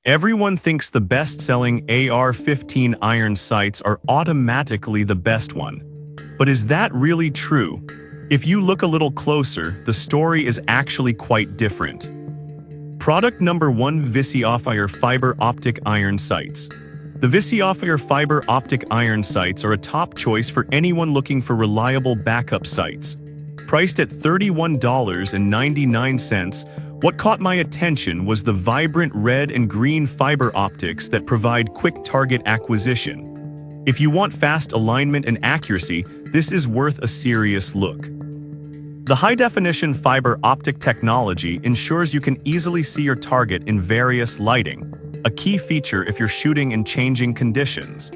Everyone thinks the best-selling AR-15 iron sights are automatically the best one. But is that really true? If you look a little closer, the story is actually quite different. Product number 1: Visi-Off-Air Fiber Optic Iron Sights. The Visi-Off-Air Fiber Optic Iron Sights are a top choice for anyone looking for reliable backup sights. Priced at $31.99, what caught my attention was the vibrant red and green fiber optics that provide quick target acquisition. If you want fast alignment and accuracy, this is worth a serious look. The high-definition fiber optic technology ensures you can easily see your target in various lighting, a key feature if you're shooting in changing conditions.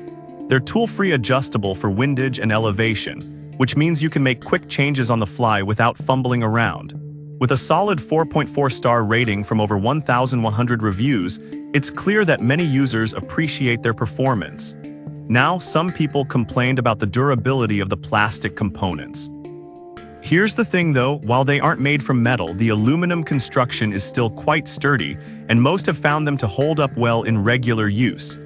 They're tool-free, adjustable for windage and elevation, which means you can make quick changes on the fly without fumbling around. With a solid 4.4-star rating from over 1,100 reviews, it's clear that many users appreciate their performance. Now, some people complained about the durability of the plastic components. Here's the thing though, while they aren't made from metal, the aluminum construction is still quite sturdy, and most have found them to hold up well in regular use.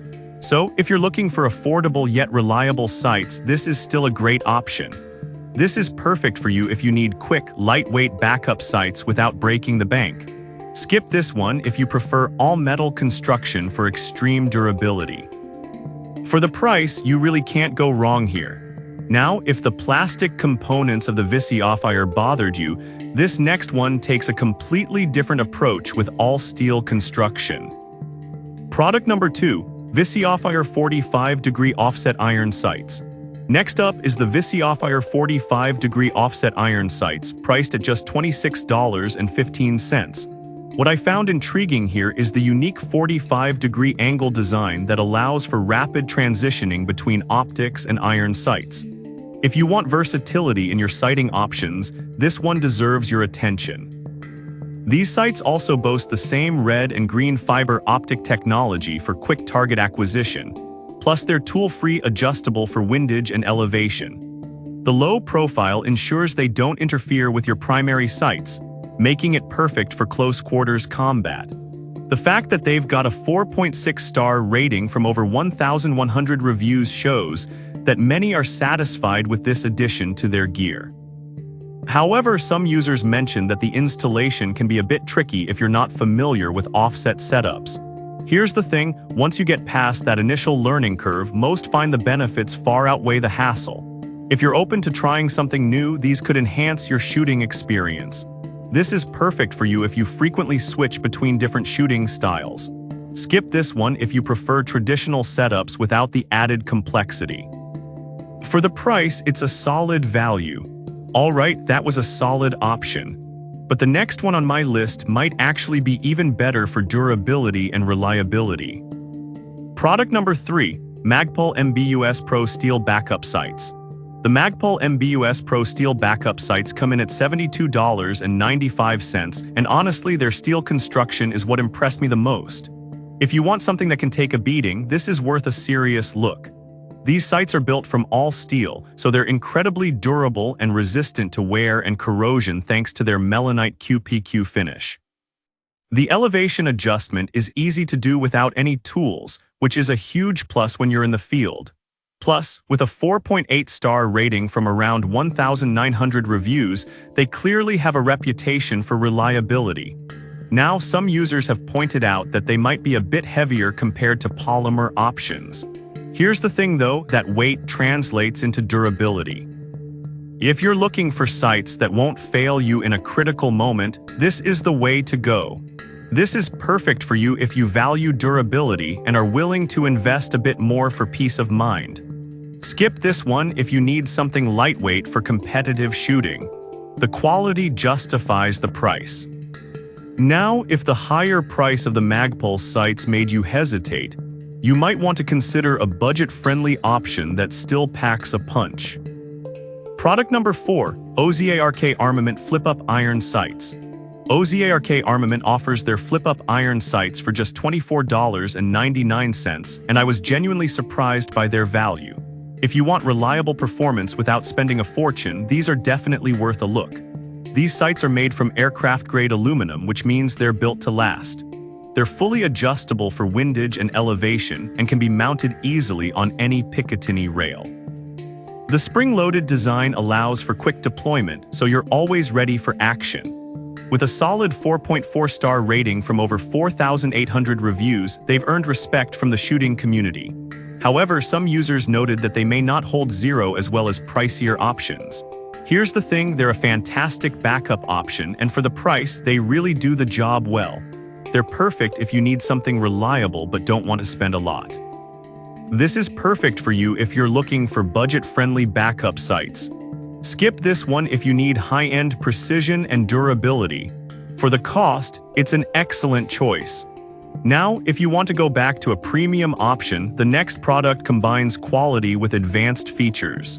So, if you're looking for affordable yet reliable sights, this is still a great option. This is perfect for you if you need quick, lightweight backup sights without breaking the bank. Skip this one if you prefer all-metal construction for extreme durability. For the price, you really can't go wrong here. Now, if the plastic components of the Visi-Off-Air bothered you, this next one takes a completely different approach with all-steel construction. Product number 2: Visi-Off-Air 45-degree Offset Iron Sights. Next up is the Visi-Off-Air 45-degree Offset Iron Sights, priced at just $26.15. What I found intriguing here is the unique 45-degree angle design that allows for rapid transitioning between optics and iron sights. If you want versatility in your sighting options, this one deserves your attention. These sights also boast the same red and green fiber optic technology for quick target acquisition, plus they're tool-free, adjustable for windage and elevation. The low profile ensures they don't interfere with your primary sights, making it perfect for close-quarters combat. The fact that they've got a 4.6-star rating from over 1,100 reviews shows that many are satisfied with this addition to their gear. However, some users mention that the installation can be a bit tricky if you're not familiar with offset setups. Here's the thing, once you get past that initial learning curve, most find the benefits far outweigh the hassle. If you're open to trying something new, these could enhance your shooting experience. This is perfect for you if you frequently switch between different shooting styles. Skip this one if you prefer traditional setups without the added complexity. For the price, it's a solid value. Alright, that was a solid option. But the next one on my list might actually be even better for durability and reliability. Product number 3: Magpul MBUS Pro Steel Backup Sights. The Magpul MBUS Pro Steel Backup Sights come in at $72.95, and honestly, their steel construction is what impressed me the most. If you want something that can take a beating, this is worth a serious look. These sights are built from all steel, so they're incredibly durable and resistant to wear and corrosion thanks to their Melinite QPQ finish. The elevation adjustment is easy to do without any tools, which is a huge plus when you're in the field. Plus, with a 4.8-star rating from around 1,900 reviews, they clearly have a reputation for reliability. Now, some users have pointed out that they might be a bit heavier compared to polymer options. Here's the thing though, that weight translates into durability. If you're looking for sights that won't fail you in a critical moment, this is the way to go. This is perfect for you if you value durability and are willing to invest a bit more for peace of mind. Skip this one if you need something lightweight for competitive shooting. The quality justifies the price. Now, if the higher price of the Magpul sights made you hesitate, you might want to consider a budget-friendly option that still packs a punch. Product number 4: OZARK Armament Flip-Up Iron Sights. OZARK Armament offers their flip-up iron sights for just $24.99, and I was genuinely surprised by their value. If you want reliable performance without spending a fortune, these are definitely worth a look. These sights are made from aircraft-grade aluminum, which means they're built to last. They're fully adjustable for windage and elevation and can be mounted easily on any Picatinny rail. The spring-loaded design allows for quick deployment, so you're always ready for action. With a solid 4.4-star rating from over 4,800 reviews, they've earned respect from the shooting community. However, some users noted that they may not hold zero as well as pricier options. Here's the thing, they're a fantastic backup option, and for the price, they really do the job well. They're perfect if you need something reliable but don't want to spend a lot. This is perfect for you if you're looking for budget-friendly backup sites. Skip this one if you need high-end precision and durability. For the cost, it's an excellent choice. Now, if you want to go back to a premium option, the next product combines quality with advanced features.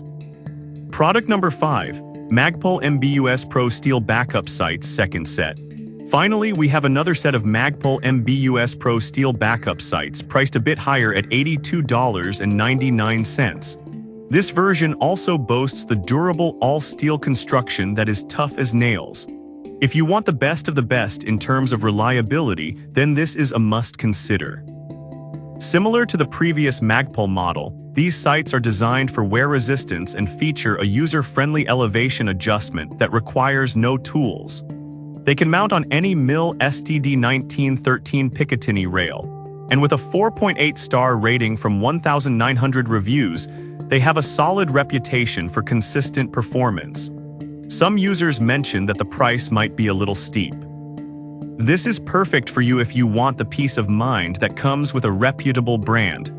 Product number 5, Magpul MBUS Pro Steel Backup Sites Second Set. Finally, we have another set of Magpul MBUS Pro Steel Backup Sites priced a bit higher at $82.99. This version also boasts the durable all-steel construction that is tough as nails. If you want the best of the best in terms of reliability, then this is a must-consider. Similar to the previous Magpul model, these sights are designed for wear resistance and feature a user-friendly elevation adjustment that requires no tools. They can mount on any MIL STD 1913 Picatinny rail, and with a 4.8-star rating from 1,900 reviews, they have a solid reputation for consistent performance. Some users mention that the price might be a little steep. This is perfect for you if you want the peace of mind that comes with a reputable brand.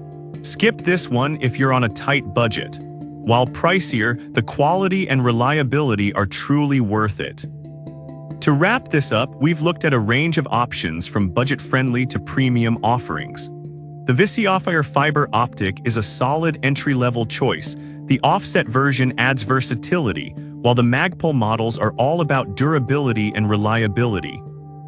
Skip this one if you're on a tight budget. While pricier, the quality and reliability are truly worth it. To wrap this up, we've looked at a range of options from budget-friendly to premium offerings. The Visiophier Fiber Optic is a solid entry-level choice. The offset version adds versatility, while the Magpul models are all about durability and reliability.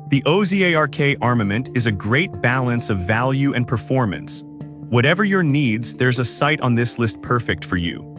The OZARK armament is a great balance of value and performance. Whatever your needs, there's a site on this list perfect for you.